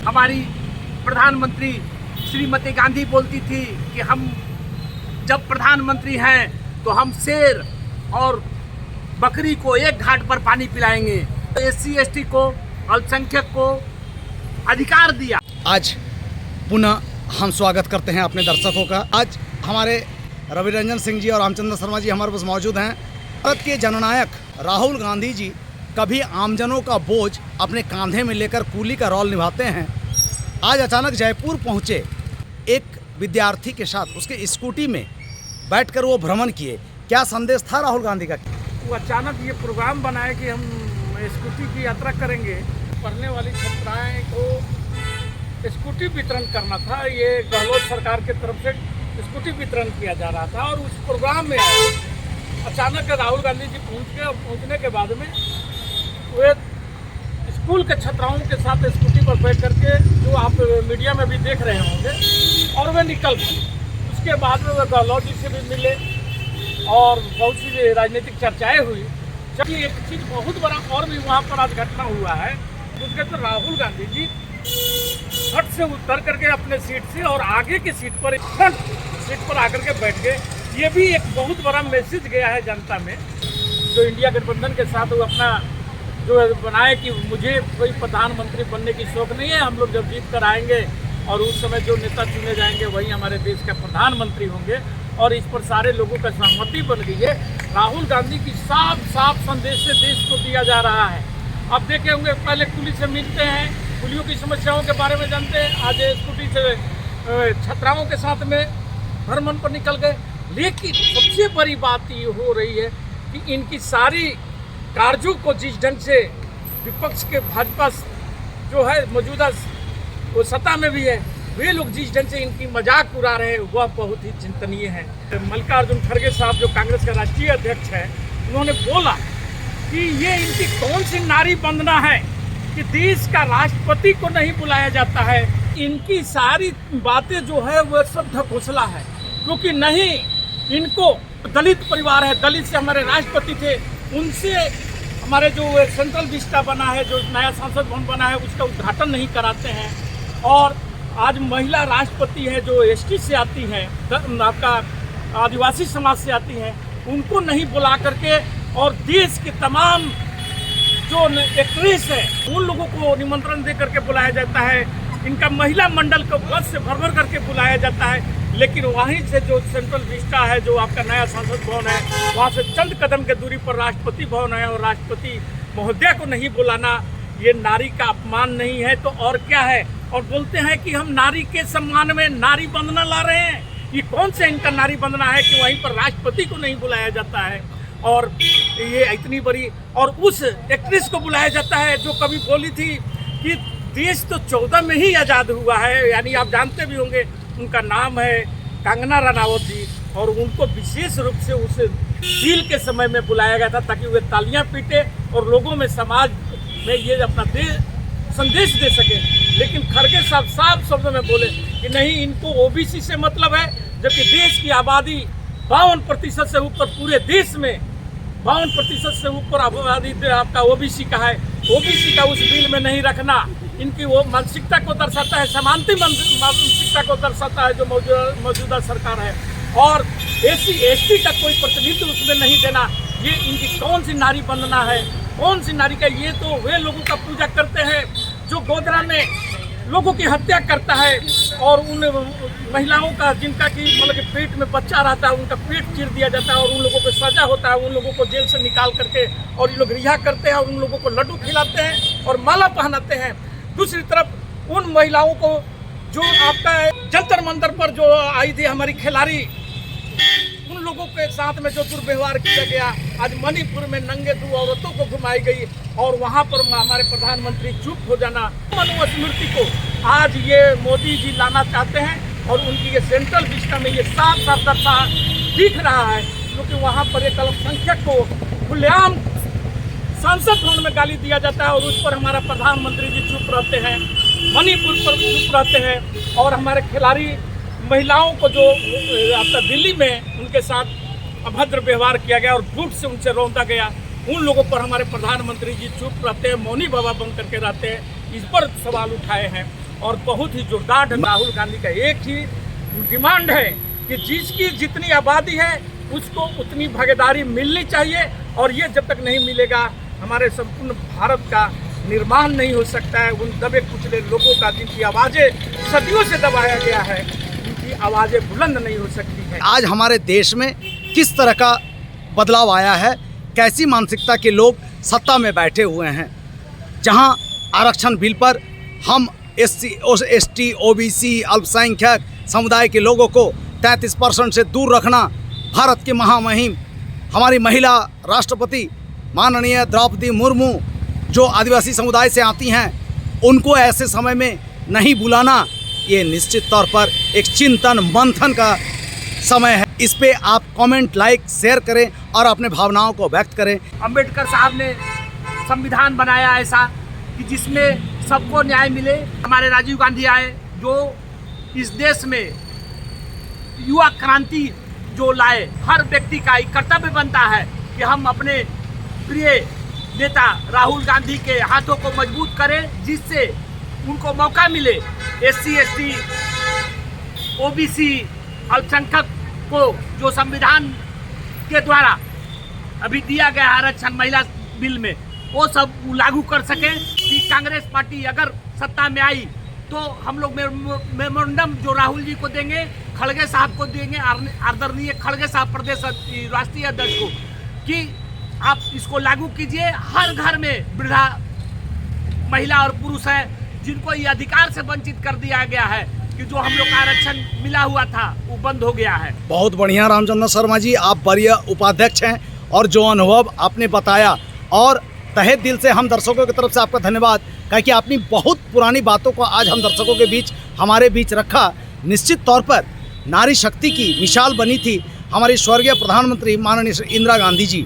हमारी प्रधानमंत्री श्रीमती गांधी बोलती थी कि हम जब प्रधानमंत्री हैं तो हम शेर और बकरी को एक घाट पर पानी पिलाएंगे। SC ST को, अल्पसंख्यक को अधिकार दिया। आज पुनः हम स्वागत करते हैं अपने दर्शकों का। आज हमारे रवि रंजन सिंह जी और रामचंद्र शर्मा जी हमारे पास मौजूद हैं। भारत के जननायक राहुल गांधी जी कभी आमजनों का बोझ अपने कांधे में लेकर कूली का रोल निभाते हैं। आज अचानक जयपुर पहुंचे एक विद्यार्थी के साथ उसके स्कूटी में बैठकर वो भ्रमण किए। क्या संदेश था राहुल गांधी का? वो अचानक ये प्रोग्राम बनाए कि हम स्कूटी की यात्रा करेंगे। पढ़ने वाली छात्राएं को स्कूटी वितरण करना था, ये गहलोत सरकार की तरफ से स्कूटी वितरण किया जा रहा था, और उस प्रोग्राम में अचानक राहुल गांधी जी पहुँच गए। और पहुँचने के बाद में वे स्कूल के छात्राओं के साथ स्कूटी पर बैठ करके, जो आप मीडिया में भी देख रहे होंगे, और वे निकल गए। उसके बाद में वे गहलोत जी से भी मिले और बहुत सी राजनीतिक चर्चाएं हुई। जबकि एक चीज़ बहुत बड़ा और भी वहाँ पर आज घटना हुआ है, उसके तो राहुल गांधी जी फट से उतर करके अपने सीट से और आगे की सीट पर, फ्रंट सीट पर आकर के बैठ गए। ये भी एक बहुत बड़ा मैसेज गया है जनता में, जो इंडिया गठबंधन के साथ वो अपना जो बनाए कि मुझे कोई प्रधानमंत्री बनने की शौक नहीं है, हम लोग जब जीत कर आएंगे और उस समय जो नेता चुने जाएंगे वही हमारे देश का प्रधानमंत्री होंगे, और इस पर सारे लोगों का सहमति बन गई है। राहुल गांधी की साफ साफ संदेश से देश को दिया जा रहा है। अब देखे होंगे, पहले कुली से मिलते हैं, कुलियों की समस्याओं के बारे में जानते हैं, आज स्कूटी से छात्राओं के साथ में भ्रमण पर निकल गए। लेकिन सबसे बड़ी बात ये हो रही है कि इनकी सारी कार्यों को जिस ढंग से विपक्ष के भाजपा जो है मौजूदा वो सत्ता में भी है, वे लोग जिस ढंग से इनकी मजाक उड़ा रहे हैं वह बहुत ही चिंतनीय है। मल्लिकार्जुन खड़गे साहब जो कांग्रेस का राष्ट्रीय अध्यक्ष है, उन्होंने बोला कि ये इनकी कौन सी नारी वंदना है कि देश का राष्ट्रपति को नहीं बुलाया जाता है। इनकी सारी बातें जो है वह सब ढकोसला है, क्योंकि नहीं, इनको दलित परिवार है, दलित से हमारे राष्ट्रपति थे, उनसे हमारे जो एक सेंट्रल विस्टा बना है, जो नया संसद भवन बना है, उसका उद्घाटन नहीं कराते हैं। और आज महिला राष्ट्रपति है जो एसटी से आती हैं, आपका आदिवासी समाज से आती हैं, उनको नहीं बुला करके और देश के तमाम जो एक्ट्रेस है उन लोगों को निमंत्रण दे करके बुलाया जाता है। इनका महिला मंडल को बस से भर भर करके बुलाया जाता है, लेकिन वहीं से जो सेंट्रल विस्टा है, जो आपका नया संसद भवन है, वहाँ से चंद कदम के दूरी पर राष्ट्रपति भवन है, और राष्ट्रपति महोदया को नहीं बुलाना ये नारी का अपमान नहीं है तो और क्या है। और बोलते हैं कि हम नारी के सम्मान में नारी वंदना ला रहे हैं। ये कौन से इनका नारी वंदना है कि वहीं पर राष्ट्रपति को नहीं बुलाया जाता है, और ये इतनी बड़ी, और उस एक्ट्रेस को बुलाया जाता है जो कभी बोली थी कि देश तो 14 में ही आज़ाद हुआ है, यानी आप जानते भी होंगे उनका नाम है कंगना रनावत जी, और उनको विशेष रूप से उस डील के समय में बुलाया गया था ताकि वे तालियां पीटे और लोगों में, समाज में ये अपना संदेश दे सके। लेकिन खड़गे साहब साफ शब्दों में बोले कि नहीं, इनको ओबीसी से मतलब है, जबकि देश की आबादी 52% से ऊपर, पूरे देश में 52% से ऊपर आबादी आपका ओबीसी का है। ओबीसी का उस बिल में नहीं रखना इनकी वो मानसिकता को दर्शाता है, समानता मानसिकता को दर्शाता है जो मौजूदा सरकार है। और एससी का कोई प्रतिनिधित्व उसमें नहीं देना, ये इनकी कौन सी नारी वंदना है, कौन सी नारी का। ये तो वे लोगों का पूजा करते हैं जो गोदरा में लोगों की हत्या करता है, और उन महिलाओं का जिनका कि मतलब कि पेट में बच्चा रहता है, उनका पेट चीर दिया जाता है, और उन लोगों को सजा होता है, उन लोगों को जेल से निकाल करके और ये लोग रिहा करते हैं, और उन लोगों को लड्डू खिलाते हैं और माला पहनाते हैं। दूसरी तरफ उन महिलाओं को जो आपका जंतर मंतर पर जो आई थी हमारी खिलाड़ी, उन लोगों के साथ में जो दुर्व्यवहार किया गया, आज मणिपुर में नंगे 2 औरतों को घुमाई गई, और वहाँ पर हमारे प्रधानमंत्री चुप हो जाना। मनुस्मृति को आज ये मोदी जी लाना चाहते हैं, और उनकी ये सेंट्रल विस्टा में ये साफ साफ दर्शा दिख रहा है, क्योंकि वहाँ पर एक अल्पसंख्यक को खुलेआम संसद भवन में गाली दिया जाता है, और उस पर हमारा प्रधानमंत्री जी चुप रहते हैं, मणिपुर पर चुप रहते हैं। और हमारे खिलाड़ी महिलाओं को जो आपका दिल्ली में उनके साथ अभद्र व्यवहार किया गया और बूट से उनसे रौंदा गया, उन लोगों पर हमारे प्रधानमंत्री जी चुप रहते हैं, मौनी बाबा बन करके रहते हैं। इस पर सवाल उठाए हैं, और बहुत ही जोरदार राहुल गांधी का एक ही डिमांड है कि जिसकी जितनी आबादी है उसको उतनी भागीदारी मिलनी चाहिए, और ये जब तक नहीं मिलेगा हमारे संपूर्ण भारत का निर्माण नहीं हो सकता है। उन दबे कुचले लोगों का, जिनकी आवाज़ें सदियों से दबाया गया है, उनकी आवाज़ें बुलंद नहीं हो सकती है। आज हमारे देश में किस तरह का बदलाव आया है, कैसी मानसिकता के लोग सत्ता में बैठे हुए हैं, जहां आरक्षण बिल पर हम एसटी, ओबीसी, अल्पसंख्यक समुदाय के लोगों को 33% से दूर रखना, भारत की महामहिम हमारी महिला राष्ट्रपति माननीय द्रौपदी मुर्मू जो आदिवासी समुदाय से आती हैं, उनको ऐसे समय में नहीं बुलाना, ये निश्चित तौर पर एक चिंतन मंथन का समय है। इस पे आप कमेंट, लाइक, शेयर करें और अपने भावनाओं को व्यक्त करें। अंबेडकर साहब ने संविधान बनाया ऐसा कि जिसमें सबको न्याय मिले। हमारे राजीव गांधी आए जो इस देश में युवा क्रांति जो लाए। हर व्यक्ति का एक कर्तव्य बनता है कि हम अपने प्रिय नेता राहुल गांधी के हाथों को मजबूत करें, जिससे उनको मौका मिले एससी, एसटी, ओबीसी, अल्पसंख्यक को जो संविधान के द्वारा अभी दिया गया आरक्षण महिला बिल में, वो सब लागू कर सके। कि कांग्रेस पार्टी अगर सत्ता में आई तो हम लोग मेमोरेंडम जो राहुल जी को देंगे, खड़गे साहब को देंगे, आदरणीय खड़गे साहब प्रदेश राष्ट्रीय अध्यक्ष को, कि आप इसको लागू कीजिए। हर घर में वृद्धा महिला और पुरुष है जिनको ये अधिकार से वंचित कर दिया गया है कि जो हम लोग का आरक्षण मिला हुआ था वो बंद हो गया है। बहुत बढ़िया रामचंद्र शर्मा जी, आप वरीय उपाध्यक्ष हैं, और जो अनुभव आपने बताया, और तहे दिल से हम दर्शकों की तरफ से आपका धन्यवाद, क्योंकि आपने बहुत पुरानी बातों को आज हम दर्शकों के बीच, हमारे बीच रखा। निश्चित तौर पर नारी शक्ति की मिसाल बनी थी हमारी स्वर्गीय प्रधानमंत्री माननीय इंदिरा गांधी जी।